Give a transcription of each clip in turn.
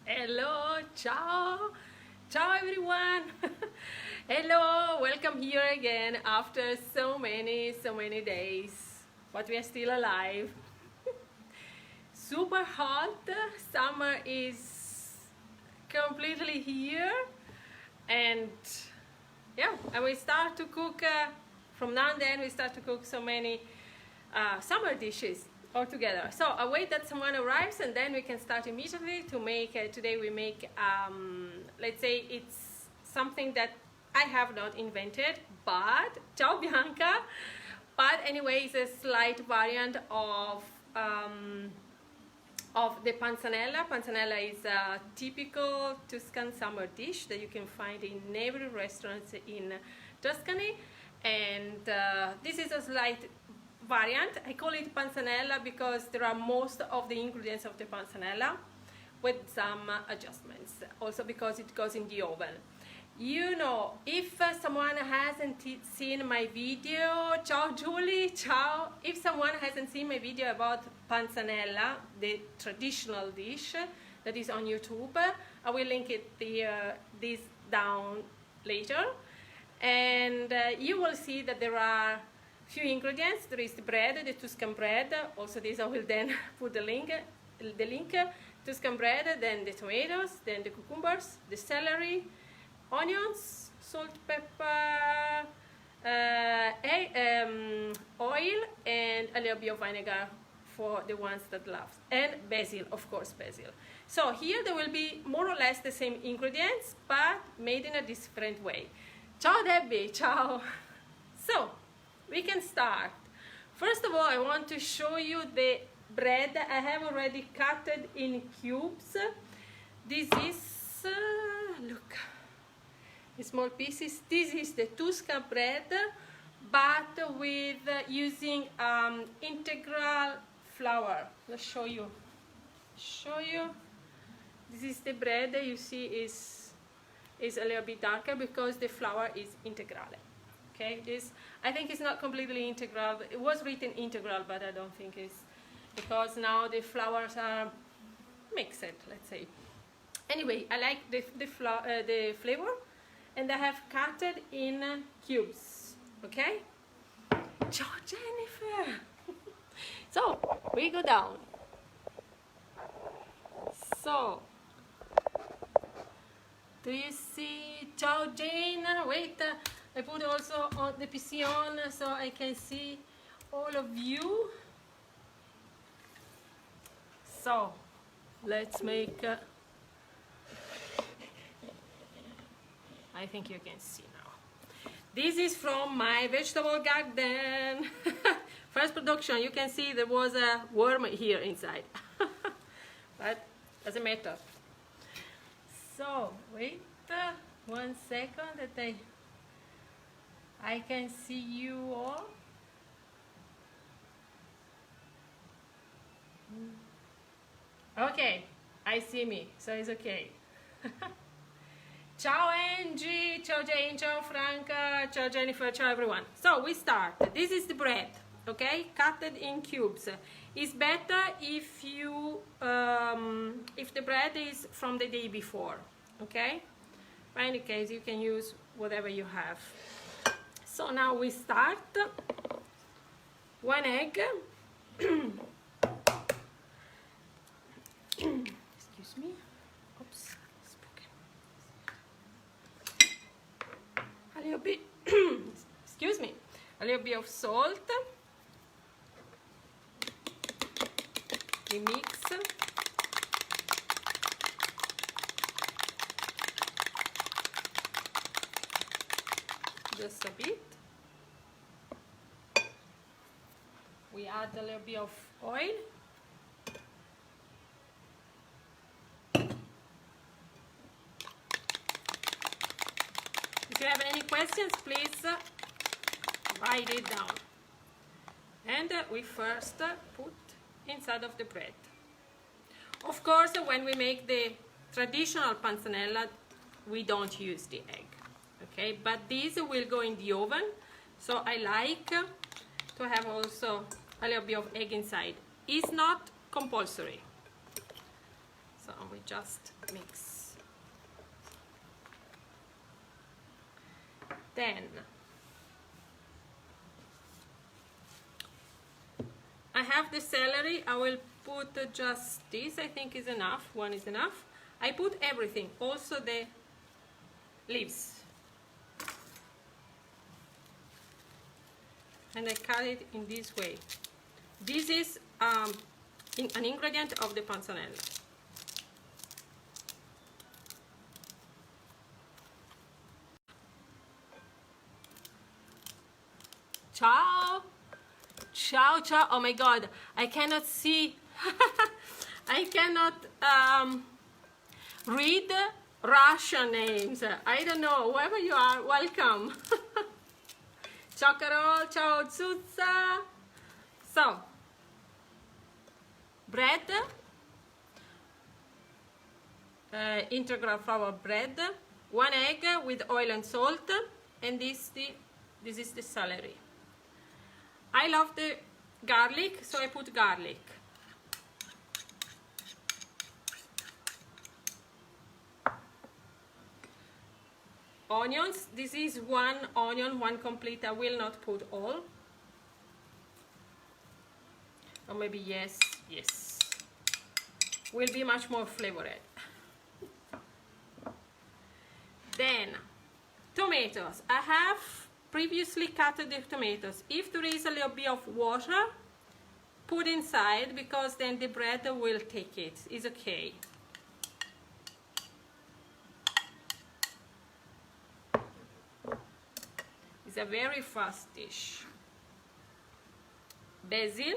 Hello, ciao, ciao everyone. Hello, welcome here again after so many days, but we are still alive. Super hot, summer is completely here, and yeah, and we start to cook from now and then. We start to cook so many summer dishes all together. So I wait that someone arrives and then we can start immediately to make, today we make, let's say it's something that I have not invented, but, ciao Bianca, but anyway it's a slight variant of the panzanella. Panzanella is a typical Tuscan summer dish that you can find in every restaurant in Tuscany, and this is a slight variant. I call it panzanella because there are most of the ingredients of the panzanella with some adjustments, also because it goes in the oven. You know, if someone hasn't seen my video, ciao Julie, ciao. If someone hasn't seen my video about panzanella, the traditional dish that is on YouTube, I will link it this down later, and you will see that there are few ingredients. There is the bread, the Tuscan bread. Also this I will then put the link, Tuscan bread, then the tomatoes, then the cucumbers, the celery, onions, salt, pepper, oil, and a little bit of vinegar for the ones that love, and basil, of course, basil. So here there will be more or less the same ingredients, but made in a different way. Ciao Debbie, ciao. So we can start. First of all, I want to show you the bread. I have already cut it in cubes. This is, look, small pieces. This is the Tuscan bread, but with using integral flour. Let's show you. This is the bread. You see is a little bit darker because the flour is integrale. Okay, this I think it's not completely integral. It was written integral, but I don't think it's, because now the flours are mixed, let's say. Anyway, I like the flavor, and I have cut it in cubes. Okay. Ciao, Jennifer. So we go down. So do you see? Ciao, Jane. Wait. I put also on the PC on so I can see all of you. So let's make, I think you can see now. This is from my vegetable garden. First production. You can see there was a worm here inside. But doesn't matter. So wait 1 second that I can see you all. Okay, I see me, so it's okay. Ciao Angie, ciao Jane, ciao Franca, ciao Jennifer, ciao everyone. So we start. This is the bread, okay, cut it in cubes. It's better if you if the bread is from the day before, okay. But in any case, you can use whatever you have. So now we start. 1 egg. Excuse me. Oops, spoken. A little bit. Excuse me. A little bit of salt. We mix. Just a bit. We add a little bit of oil. If you have any questions, please write it down. And we first put inside of the bread. Of course, when we make the traditional panzanella, we don't use the egg. Okay, but this will go in the oven, so I like to have also a little bit of egg inside. It's not compulsory. So we just mix. Then I have the celery. I will put just this, I think is enough, one is enough. I put everything, also the leaves. And I cut it in this way. This is an ingredient of the panzanella. Ciao! Ciao, ciao. Oh my God, I cannot see. I cannot read Russian names. I don't know. Whoever you are, welcome. Ciao Carol, ciao Zuzza. So, bread, integral flour bread, 1 egg with oil and salt, and this is the celery. I love the garlic, so I put garlic. Onions, this is 1 onion, 1 complete. I will not put all. Or maybe yes. Will be much more flavored. Then, tomatoes. I have previously cut the tomatoes. If there is a little bit of water, put inside, because then the bread will take it. It's okay. It's a very fast dish. Basil.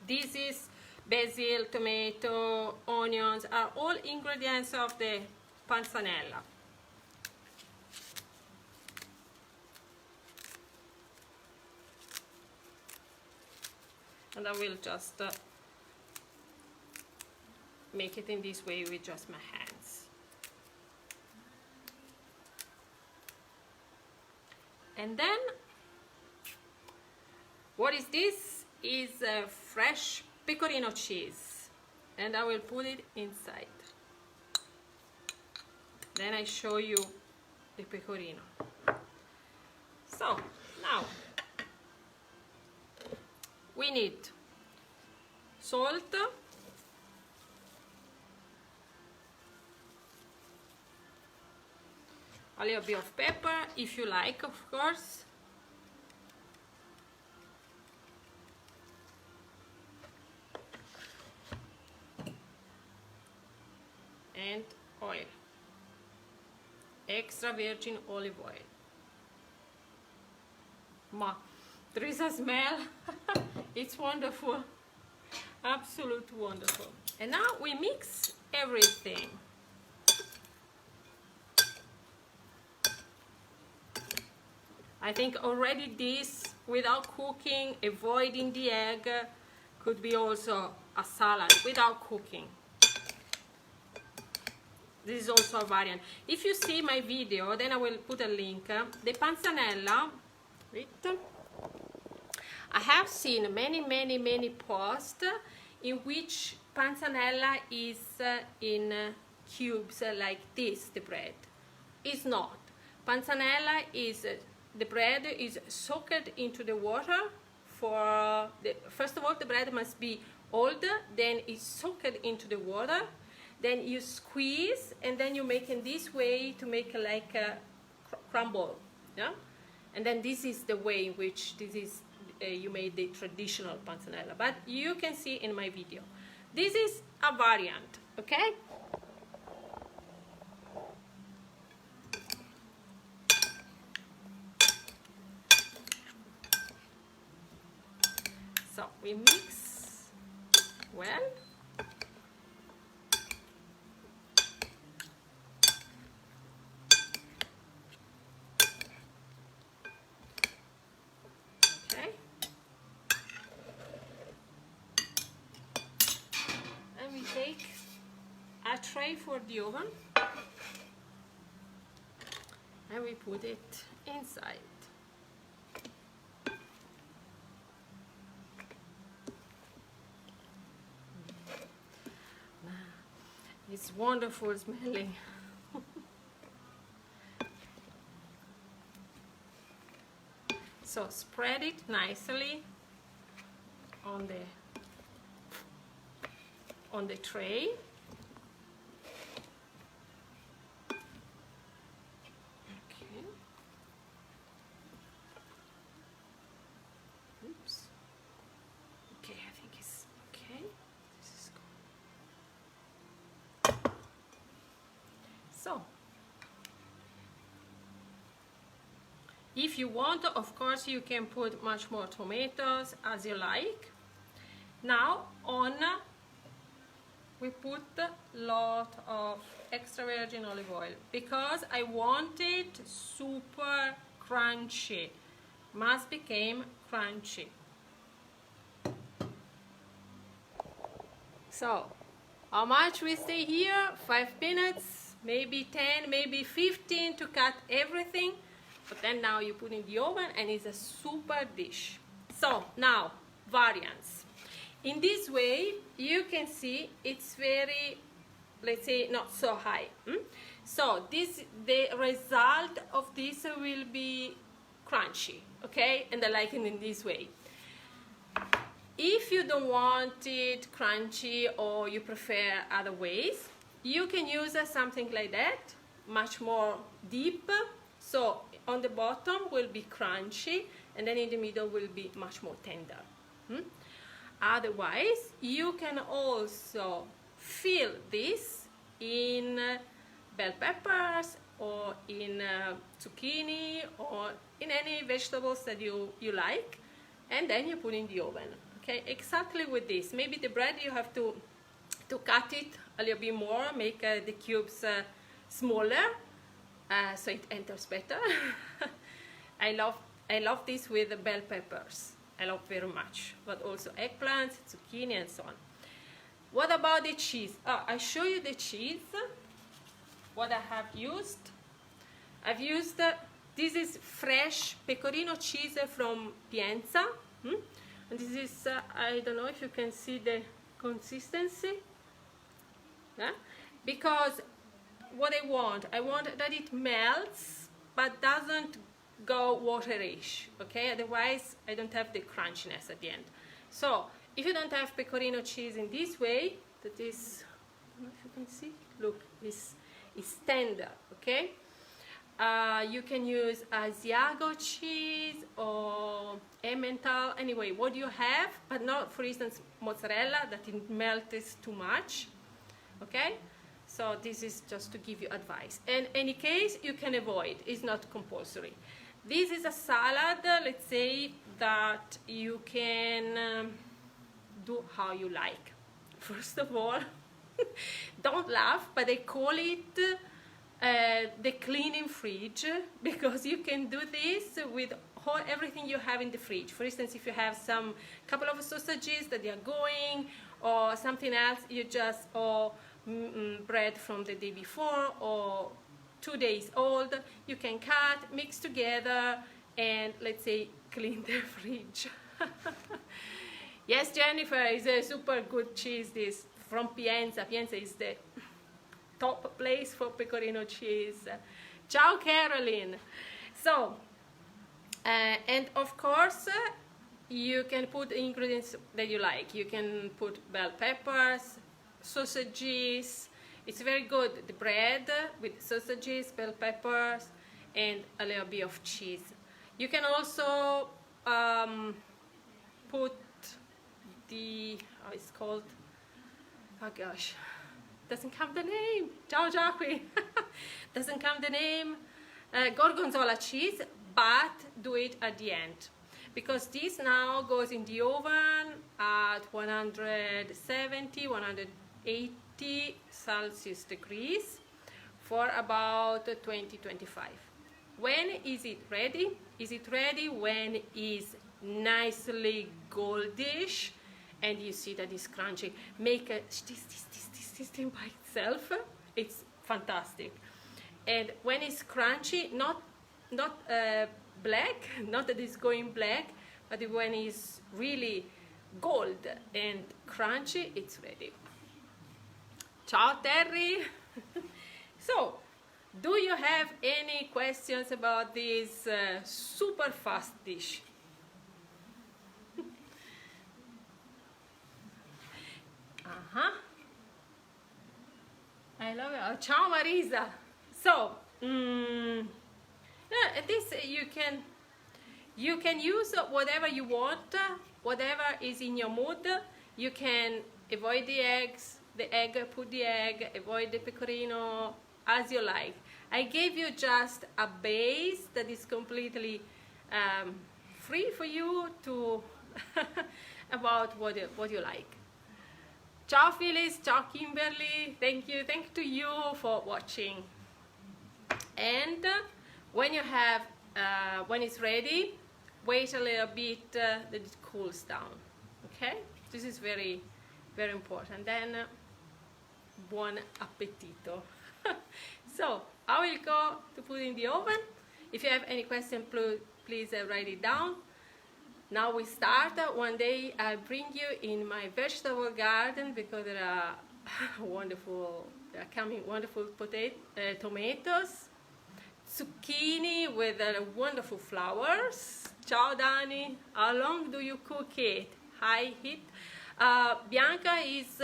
This is basil, tomato, onions, are all ingredients of the panzanella. And I will just make it in this way with just my hands. And then, what is this? Is fresh pecorino cheese. And I will put it inside. Then I show you the pecorino. So, now, we need salt, a little bit of pepper, if you like, of course. And oil. Extra virgin olive oil. Ma, there is a smell. It's wonderful. Absolute wonderful. And now we mix everything. I think already this, without cooking, avoiding the egg, could be also a salad without cooking. This is also a variant. If you see my video, then I will put a link. The panzanella, I have seen many posts in which panzanella is in cubes like this, the bread. It's not. Panzanella is, the bread is soaked into the water for, first of all, the bread must be old, then it's soaked into the water, then you squeeze, and then you make in this way to make like a crumble, yeah? And then this is the way in which this is, you made the traditional panzanella, but you can see in my video. This is a variant, okay? So we mix well. Okay. And we take a tray for the oven and we put it inside. it's wonderful smelling. So spread it nicely on the tray. Okay. Oops. Okay, I think it's okay. This is good. So, if you want, of course, you can put much more tomatoes as you like. Now we put a lot of extra virgin olive oil because I want it super crunchy. Must become crunchy. So, how much we stay here? 5 minutes, maybe 10, maybe 15 to cut everything. But then now you put in the oven and it's a super dish. So now, variants. In this way, you can see it's very, let's say, not so high. So the result of this will be crunchy, okay? And I like it in this way. If you don't want it crunchy or you prefer other ways, you can use something like that, much more deep. So on the bottom will be crunchy and then in the middle will be much more tender. Otherwise, you can also fill this in bell peppers or in zucchini or in any vegetables that you like, and then you put in the oven. Okay, exactly with this. Maybe the bread you have to cut it a little bit more, make the cubes smaller, so it enters better. I love this with the bell peppers. I love very much, but also eggplants, zucchini, and so on. What about the cheese? I show you the cheese. What I have used. I've used this is fresh pecorino cheese from Pienza. And this is I don't know if you can see the consistency. Yeah? Because what I want that it melts but doesn't go waterish, okay? Otherwise I don't have the crunchiness at the end. So if you don't have pecorino cheese in this way, that is, I don't know if you can see, look, it's tender, okay? You can use Asiago cheese or Emmental, anyway, what you have, but not, for instance, mozzarella, that it melts too much, okay? So this is just to give you advice. In any case, you can avoid, it's not compulsory. This is a salad, let's say, that you can do how you like. First of all, don't laugh, but I call it the cleaning fridge, because you can do this with everything you have in the fridge. For instance, if you have some couple of sausages that they are going, or something else, you just, or bread from the day before, or 2 days old, you can cut, mix together, and let's say clean the fridge. Yes, Jennifer, is a super good cheese, this from Pienza. Pienza is the top place for pecorino cheese. Ciao, Caroline. So, and of course, you can put ingredients that you like. You can put bell peppers, sausages. It's very good, the bread with sausages, bell peppers, and a little bit of cheese. You can also put the, how it's called, oh gosh, doesn't come the name, ciao Jacqui, doesn't come the name, gorgonzola cheese, but do it at the end. Because this now goes in the oven at 170, 180 Celsius degrees for about 20-25. When is it ready? Is it ready when it's nicely goldish and you see that it's crunchy? Make this thing by itself. It's fantastic. And when it's crunchy, not black, not that it's going black, but when it's really gold and crunchy, it's ready. Ciao Terry. So, do you have any questions about this super fast dish? I love it. Oh, ciao Marisa. So, this you can use whatever you want, whatever is in your mood. You can avoid the eggs, the egg, put the egg, avoid the pecorino, as you like. I gave you just a base that is completely free for you to about what you like. Ciao Phyllis, ciao Kimberly, thank you to you for watching. And when you have, when it's ready, wait a little bit that it cools down, okay? This is very, very important. Then, buon appetito. So, I will go to put in the oven. If you have any question, please write it down. Now we start. One day I'll bring you in my vegetable garden because there are coming wonderful tomatoes, zucchini with wonderful flowers. Ciao Dani, how long do you cook it? High heat. Bianca is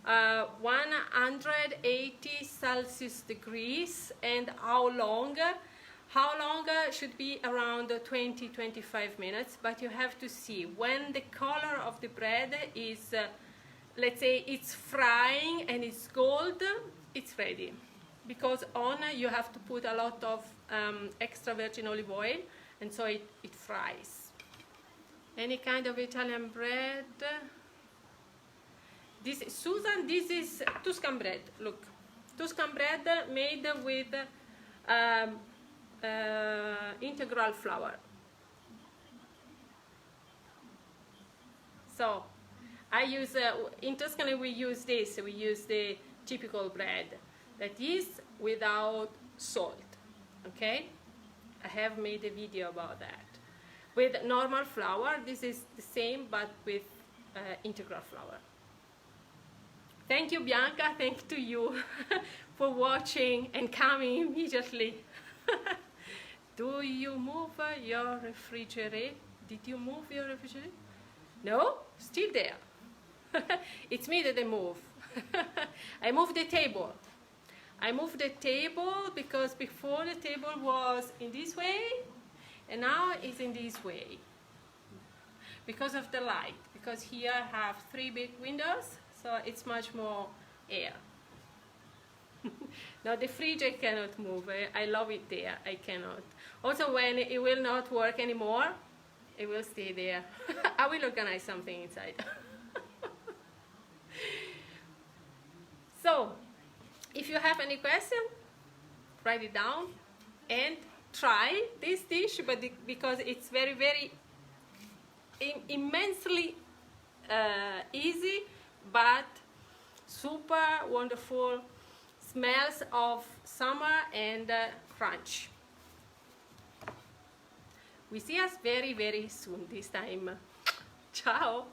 180 Celsius degrees, and how long? How long should be around 20-25 minutes, but you have to see when the color of the bread is, let's say it's frying and it's gold, it's ready. Because on you have to put a lot of extra virgin olive oil, and so it fries. Any kind of Italian bread. Susan, this is Tuscan bread. Look, Tuscan bread made with integral flour. So I use in Tuscany we use this. We use the typical bread that is without salt. Okay, I have made a video about that. With normal flour, this is the same but with integral flour. Thank you, Bianca. Thank to you for watching and coming immediately. Do you move your refrigerator? Did you move your refrigerator? No? Still there. It's me that I move. I moved the table. I moved the table because before the table was in this way, and now it's in this way. Because of the light. Because here I have 3 big windows, so it's much more air. Now the fridge I cannot move. I love it there. I cannot. Also, when it will not work anymore, it will stay there. I will organize something inside. So, if you have any question, write it down and try this dish, but because it's very, very immensely easy, but super wonderful. Smells of summer and crunch. We see us very, very soon this time. Ciao!